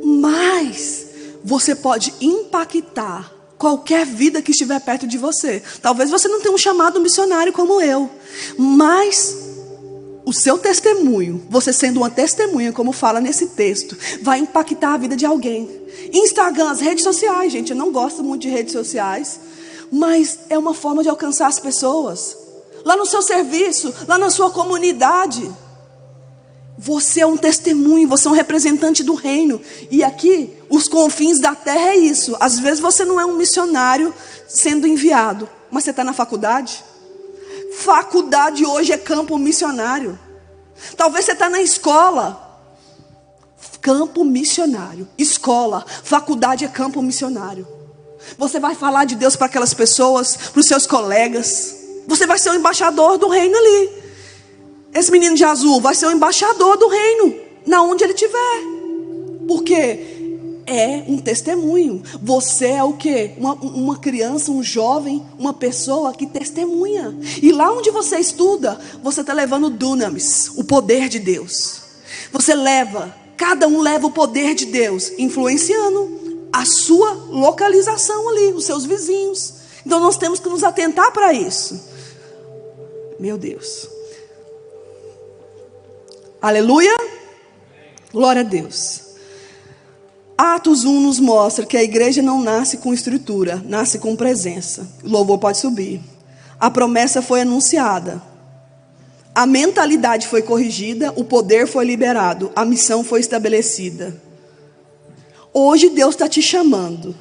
Mas você pode impactar qualquer vida que estiver perto de você. Talvez você não tenha um chamado missionário como eu, mas o seu testemunho, você sendo uma testemunha, como fala nesse texto, vai impactar a vida de alguém. Instagram, as redes sociais, gente, eu não gosto muito de redes sociais, mas é uma forma de alcançar as pessoas. Lá no seu serviço, lá na sua comunidade. Você é um testemunho, você é um representante do reino. E aqui, os confins da terra é isso. Às vezes você não é um missionário sendo enviado, mas você está na faculdade. Faculdade hoje é campo missionário. Talvez você está na escola. Campo missionário. Escola, faculdade é campo missionário. Você vai falar de Deus para aquelas pessoas, para os seus colegas. Você vai ser o embaixador do reino ali. Esse menino de azul vai ser o embaixador do reino, na onde ele estiver. Porque é um testemunho. Você é o quê? Uma criança, um jovem, uma pessoa que testemunha. E lá onde você estuda, você está levando o dunamis, o poder de Deus. Você leva, cada um leva o poder de Deus, influenciando a sua localização ali, os seus vizinhos. Então nós temos que nos atentar para isso. Meu Deus. Aleluia. Glória a Deus. Atos 1 nos mostra que a igreja não nasce com estrutura, nasce com presença. O louvor pode subir. A promessa foi anunciada. A mentalidade foi corrigida, o poder foi liberado, a missão foi estabelecida. Hoje Deus está te chamando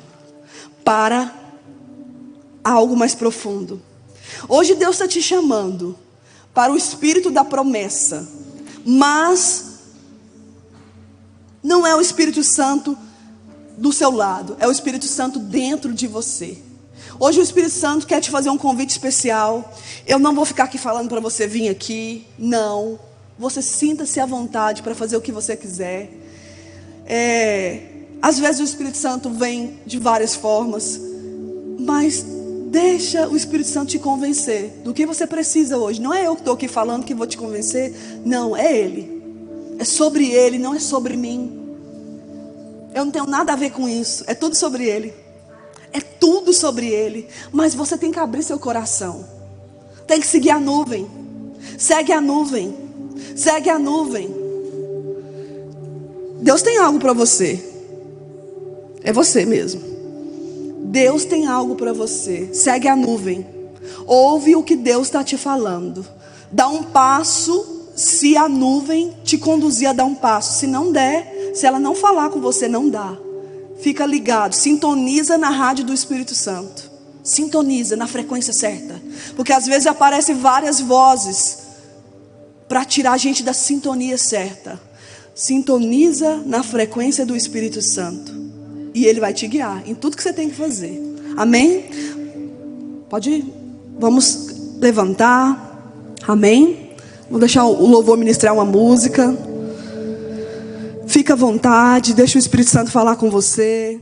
para algo mais profundo. Hoje Deus está te chamando para o espírito da promessa. Mas é o Espírito Santo do seu lado, é o Espírito Santo dentro de você. Hoje o Espírito Santo quer te fazer um convite especial. Eu não vou ficar aqui falando para você vir aqui, não. Você sinta-se à vontade para fazer o que você quiser. Às vezes o Espírito Santo vem de várias formas, mas deixa o Espírito Santo te convencer do que você precisa hoje. Não é eu que estou aqui falando que vou te convencer, não, é Ele. É sobre Ele, não é sobre mim. Eu não tenho nada a ver com isso, é tudo sobre Ele. É tudo sobre Ele. Mas você tem que abrir seu coração. Tem que seguir a nuvem. Segue a nuvem. Segue a nuvem. Deus tem algo para você. É você mesmo. Deus tem algo para você. Segue a nuvem. Ouve o que Deus está te falando. Dá um passo se a nuvem te conduzir a dar um passo. Se não der, se ela não falar com você, não dá. Fica ligado, sintoniza na rádio do Espírito Santo. Sintoniza na frequência certa. Porque às vezes aparecem várias vozes para tirar a gente da sintonia certa. Sintoniza na frequência do Espírito Santo. E Ele vai te guiar em tudo que você tem que fazer. Amém? Pode ir. Vamos levantar. Amém? Vou deixar o louvor ministrar uma música. Fica à vontade, deixa o Espírito Santo falar com você.